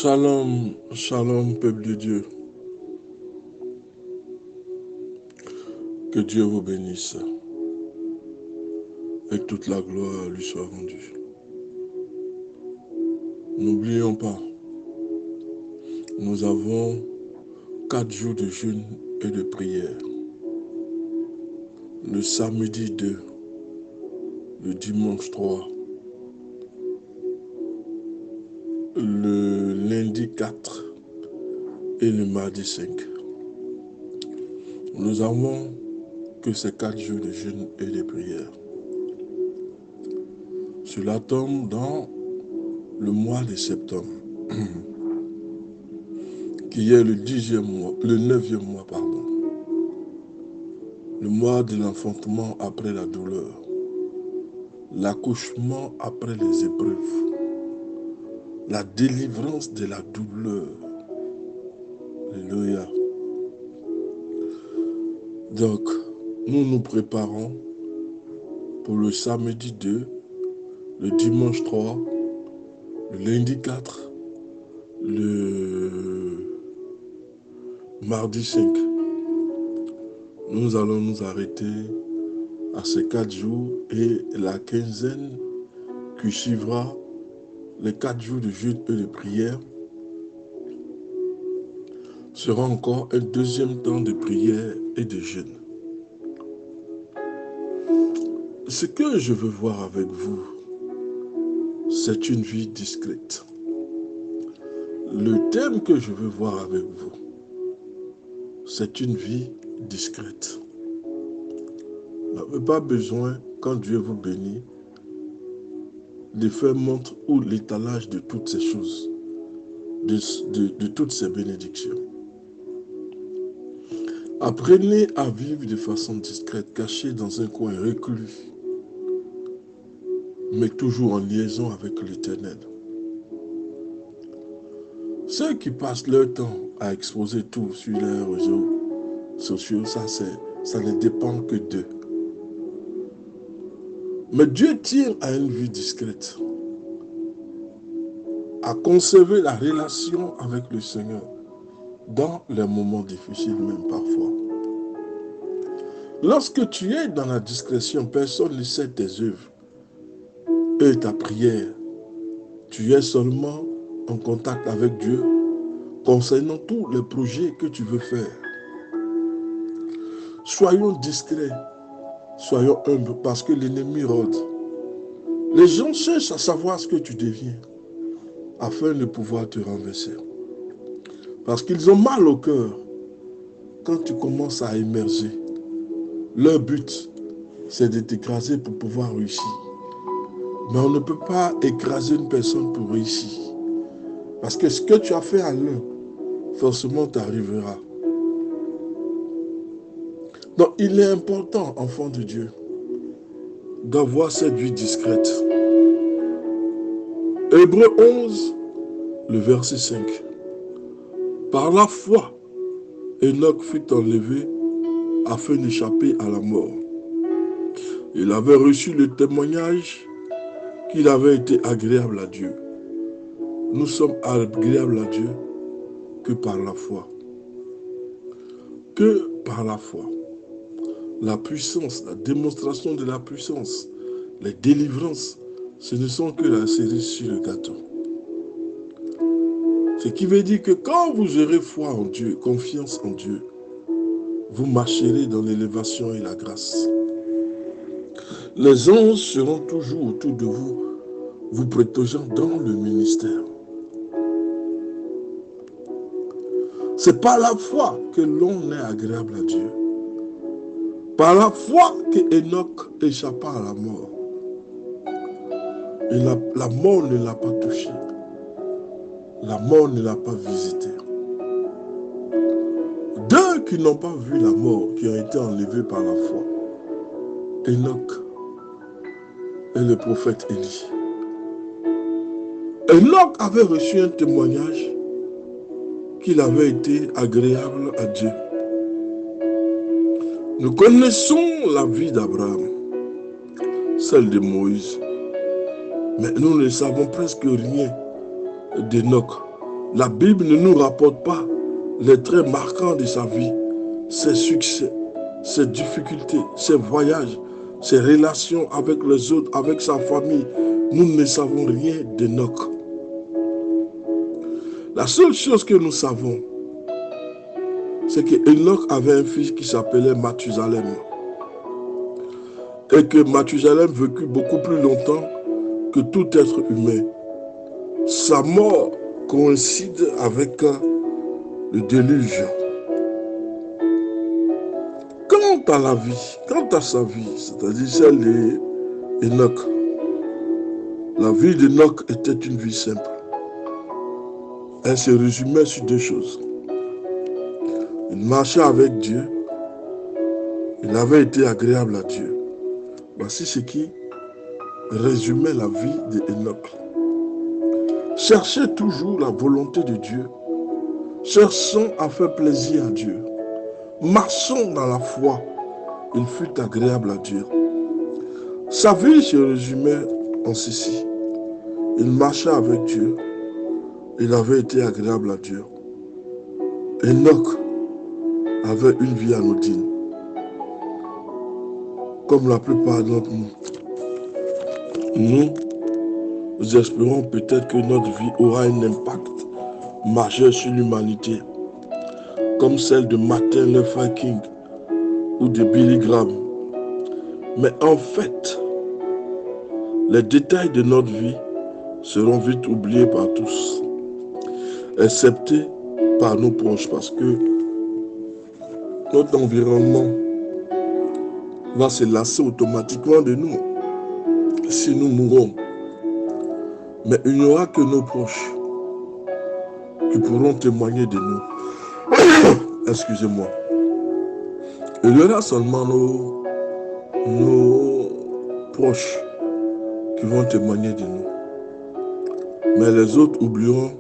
Shalom, shalom, peuple de Dieu. Que Dieu vous bénisse et que toute la gloire lui soit rendue. N'oublions pas, nous avons 4 jours de jeûne et de prière. Le samedi 2, le dimanche 3, le lundi 4 et le mardi 5. Nous avons que ces 4 jours de jeûne et de prière. Cela tombe dans le mois de septembre, qui est le 10e mois, le 9e mois, pardon. Le mois de l'enfantement après la douleur, l'accouchement après les épreuves, la délivrance de la douleur. Alléluia. Donc, nous nous préparons pour le samedi 2, le dimanche 3, le lundi 4, le mardi 5. Nous allons nous arrêter à ces 4 jours et la quinzaine qui suivra les 4 jours de jeûne et de prière sera encore un deuxième temps de prière et de jeûne. Ce que je veux voir avec vous, c'est une vie discrète. Le thème que je veux voir avec vous, c'est une vie discrète. Vous n'avez pas besoin, quand Dieu vous bénit, de faire montre ou l'étalage de toutes ces choses, de toutes ces bénédictions. Apprenez à vivre de façon discrète, caché dans un coin reclus, mais toujours en liaison avec l'Éternel. Ceux qui passent leur temps à exposer tout sur les réseaux sociaux, ça ne dépend que d'eux. Mais Dieu tient à une vie discrète, à conserver la relation avec le Seigneur dans les moments difficiles même parfois. Lorsque tu es dans la discrétion, personne ne sait tes œuvres et ta prière. Tu es seulement en contact avec Dieu concernant tous les projets que tu veux faire. Soyons discrets, soyons humbles parce que l'ennemi rôde. Les gens cherchent à savoir ce que tu deviens afin de pouvoir te renverser. Parce qu'ils ont mal au cœur quand tu commences à émerger. Leur but, c'est de t'écraser pour pouvoir réussir. Mais on ne peut pas écraser une personne pour réussir. Parce que ce que tu as fait à l'un, forcément t'arrivera. Donc il est important, enfant de Dieu, d'avoir cette vie discrète. Hébreux 11, le verset 5. Par la foi, Enoch fut enlevé afin d'échapper à la mort. Il avait reçu le témoignage qu'il avait été agréable à Dieu. Nous sommes agréables à Dieu que par la foi. Que par la foi. La puissance, la démonstration de la puissance, les délivrances, ce ne sont que la cerise sur le gâteau. Ce qui veut dire que quand vous aurez foi en Dieu, confiance en Dieu, vous marcherez dans l'élévation et la grâce. Les anges seront toujours autour de vous, vous protégeant dans le ministère. C'est par la foi que l'on est agréable à Dieu. Par la foi que Enoch échappa à la mort. Et la mort ne l'a pas touché. La mort ne l'a pas visité. Deux qui n'ont pas vu la mort, qui ont été enlevés par la foi. Enoch et le prophète Élie. Enoch avait reçu un témoignage qu'il avait été agréable à Dieu. Nous connaissons la vie d'Abraham, celle de Moïse, mais nous ne savons presque rien d'Enoch, La Bible ne nous rapporte pas les traits marquants de sa vie, ses succès, ses difficultés, ses voyages, ses relations avec les autres, avec sa famille. Nous ne savons rien d'Enoch. La seule chose que nous savons, c'est qu'Enoch avait un fils qui s'appelait Mathusalem. Et que Mathusalem vécut beaucoup plus longtemps que tout être humain. Sa mort coïncide avec le déluge. Quant à la vie, quant à sa vie, c'est-à-dire celle d'Enoch, la vie d'Enoch était une vie simple. Elle se résumait sur deux choses. Il marchait avec Dieu. Il avait été agréable à Dieu. Voici ce qui résumait la vie d'Enoch. Cherchez toujours la volonté de Dieu. Cherchons à faire plaisir à Dieu. Marchons dans la foi. Il fut agréable à Dieu. Sa vie se résumait en ceci. Il marchait avec Dieu. Il avait été agréable à Dieu. Enoch avait une vie anodine. Comme la plupart d'entre nous. Nous espérons peut-être que notre vie aura un impact majeur sur l'humanité, comme celle de Martin Luther King ou de Billy Graham. Mais en fait, les détails de notre vie seront vite oubliés par tous, excepté par nos proches, parce que notre environnement va se lasser automatiquement de nous si nous mourons. Mais il n'y aura que nos proches qui pourront témoigner de nous. Excusez-moi. Il y aura seulement nos proches qui vont témoigner de nous. Mais les autres oublieront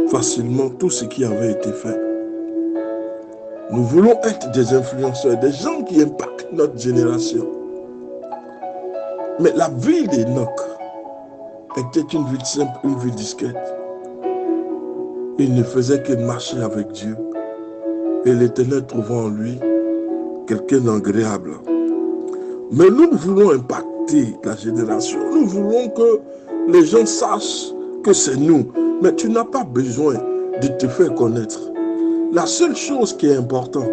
facilement tout ce qui avait été fait. Nous voulons être des influenceurs, des gens qui impactent notre génération. Mais la vie d'Enoch était une vie simple, une vie discrète. Il ne faisait que marcher avec Dieu. Et l'Éternel trouvant en lui quelqu'un d'agréable. Mais nous voulons impacter la génération. Nous voulons que les gens sachent que c'est nous. Mais tu n'as pas besoin de te faire connaître. La seule chose qui est importante,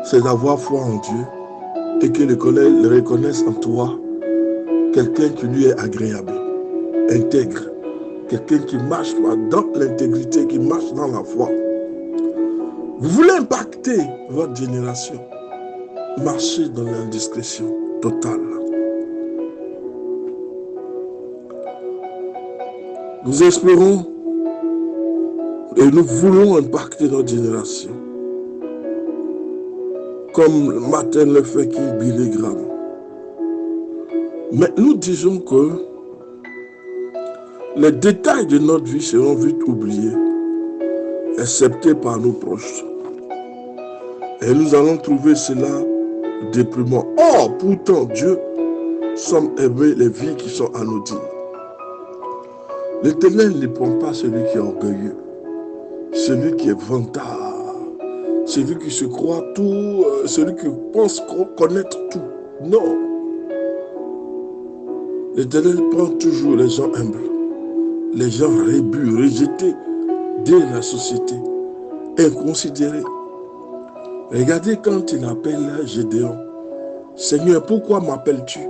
c'est d'avoir foi en Dieu et que les collègues reconnaissent en toi quelqu'un qui lui est agréable, intègre, quelqu'un qui marche dans l'intégrité, qui marche dans la foi. Vous voulez impacter votre génération, marchez dans l'indiscrétion totale. Nous espérons et nous voulons impacter notre génération, comme Martin Luther King, Billy Graham. Mais nous disons que les détails de notre vie seront vite oubliés, excepté par nos proches. Et nous allons trouver cela déprimant. Or, pourtant, Dieu semble aimer les vies qui sont anodines. L'Éternel ne prend pas celui qui est orgueilleux, celui qui est vantard, celui qui se croit tout, celui qui pense connaître tout. Non. L'Éternel prend toujours les gens humbles, les gens rébus, rejetés de la société, inconsidérés. Regardez quand il appelle Gédéon. Seigneur, pourquoi m'appelles-tu?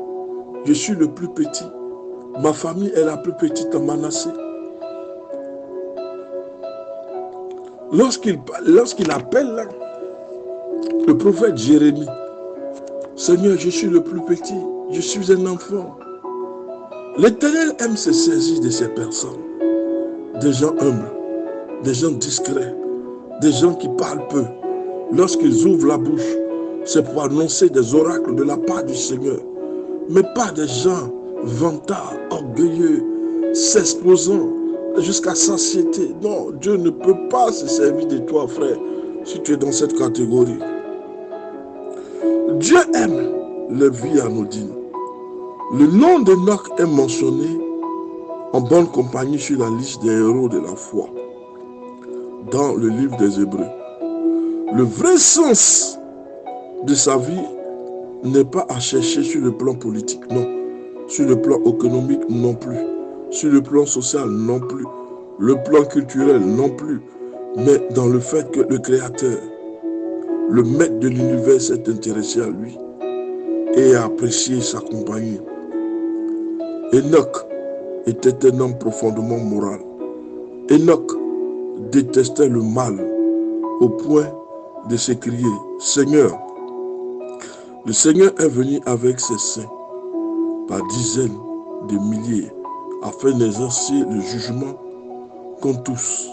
Je suis le plus petit. Ma famille est la plus petite en Manassé. Lorsqu'il appelle le prophète Jérémie, Seigneur, je suis le plus petit, je suis un enfant. L'Éternel aime se saisir de ces personnes, des gens humbles, des gens discrets, des gens qui parlent peu. Lorsqu'ils ouvrent la bouche, c'est pour annoncer des oracles de la part du Seigneur, mais pas des gens vantards, orgueilleux, s'exposant jusqu'à satiété. Non, Dieu ne peut pas se servir de toi, frère, si tu es dans cette catégorie. Dieu aime les vies anodines. Le nom d'Enoch est mentionné en bonne compagnie sur la liste des héros de la foi dans le livre des Hébreux. Le vrai sens de sa vie n'est pas à chercher sur le plan politique, non. Sur le plan économique, non plus. Sur le plan social, non plus. Le plan culturel, non plus. Mais dans le fait que le Créateur, le maître de l'univers, s'est intéressé à lui et a apprécié sa compagnie. Enoch était un homme profondément moral. Enoch détestait le mal au point de s'écrier, Seigneur, le Seigneur est venu avec ses saints par dizaines de milliers afin d'exercer le jugement contre tous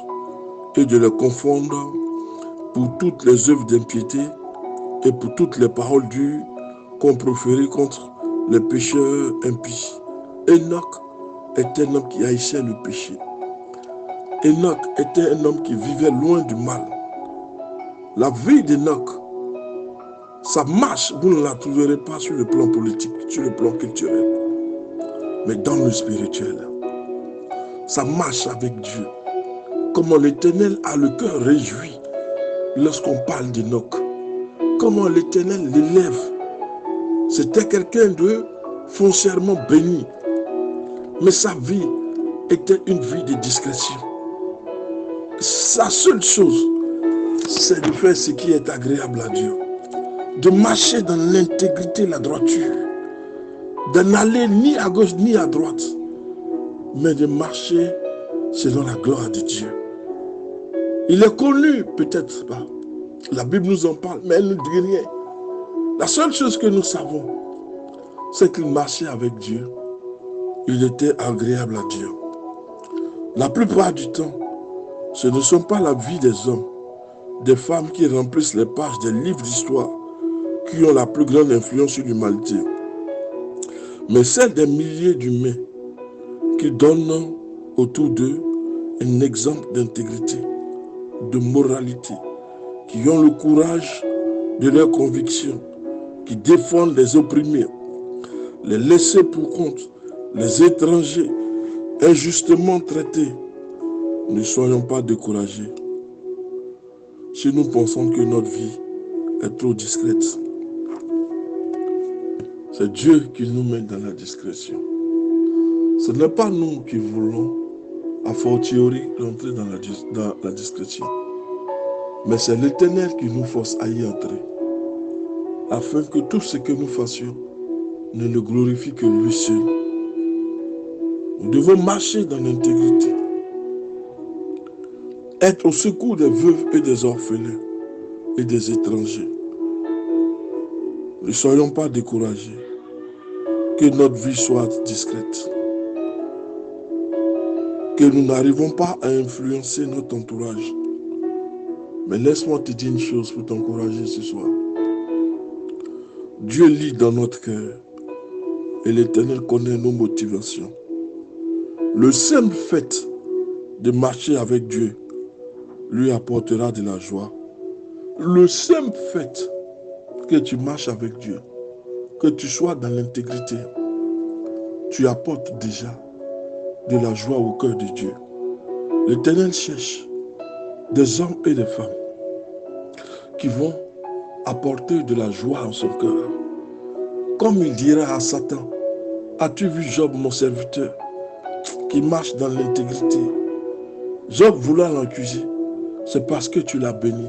et de les confondre pour toutes les œuvres d'impiété et pour toutes les paroles dures qu'on proférait contre les pécheurs impies. Enoch était un homme qui haïssait le péché. Enoch était un homme qui vivait loin du mal. La vie d'Enoch, sa marche, vous ne la trouverez pas sur le plan politique, sur le plan culturel, mais dans le spirituel. Sa marche avec Dieu. Comment l'Éternel a le cœur réjoui lorsqu'on parle d'Enoch. Comment l'Éternel l'élève. C'était quelqu'un de foncièrement béni. Mais sa vie était une vie de discrétion. Sa seule chose, c'est de faire ce qui est agréable à Dieu. De marcher dans l'intégrité, la droiture. De n'aller ni à gauche ni à droite. Mais de marcher selon la gloire de Dieu. Il est connu, peut-être pas. La Bible nous en parle, mais elle ne dit rien. La seule chose que nous savons, c'est qu'il marchait avec Dieu. Il était agréable à Dieu. La plupart du temps, ce ne sont pas la vie des hommes, des femmes qui remplissent les pages des livres d'histoire qui ont la plus grande influence sur l'humanité, mais celle des milliers d'humains qui donnent autour d'eux un exemple d'intégrité, de moralité, qui ont le courage de leurs convictions, qui défendent les opprimés, les laissés pour compte, les étrangers injustement traités. Ne soyons pas découragés si nous pensons que notre vie est trop discrète. C'est Dieu qui nous met dans la discrétion. Ce n'est pas nous qui voulons, a fortiori, rentrer dans la discrétion. Mais c'est l'Éternel qui nous force à y entrer, afin que tout ce que nous fassions ne le glorifie que lui seul. Nous devons marcher dans l'intégrité, être au secours des veuves et des orphelins et des étrangers. Ne soyons pas découragés, que notre vie soit discrète, que nous n'arrivons pas à influencer notre entourage. Mais laisse-moi te dire une chose pour t'encourager ce soir. Dieu lit dans notre cœur et l'Éternel connaît nos motivations. Le simple fait de marcher avec Dieu lui apportera de la joie. Le simple fait que tu marches avec Dieu, que tu sois dans l'intégrité, tu apportes déjà de la joie au cœur de Dieu. L'Éternel cherche des hommes et des femmes qui vont apporter de la joie en son cœur. Comme il dira à Satan, as-tu vu Job, mon serviteur, qui marche dans l'intégrité? Job voulant l'accuser, c'est parce que tu l'as béni.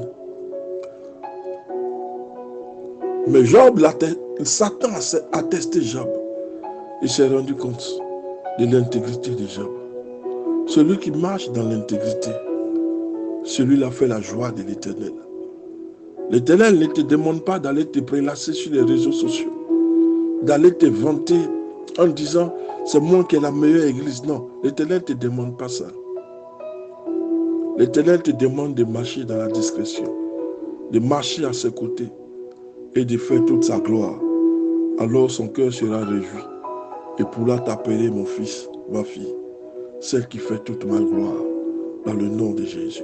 Mais Job, Satan a testé Job. Il s'est rendu compte de l'intégrité de Job. Celui qui marche dans l'intégrité, celui-là fait la joie de l'Éternel. L'Éternel ne te demande pas d'aller te prélasser sur les réseaux sociaux, d'aller te vanter en disant c'est moi qui ai la meilleure église. Non, l'Éternel ne te demande pas ça. L'Éternel te demande de marcher dans la discrétion, de marcher à ses côtés et de faire toute sa gloire. Alors son cœur sera réjoui et pourra t'appeler mon fils, ma fille, celle qui fait toute ma gloire, dans le nom de Jésus.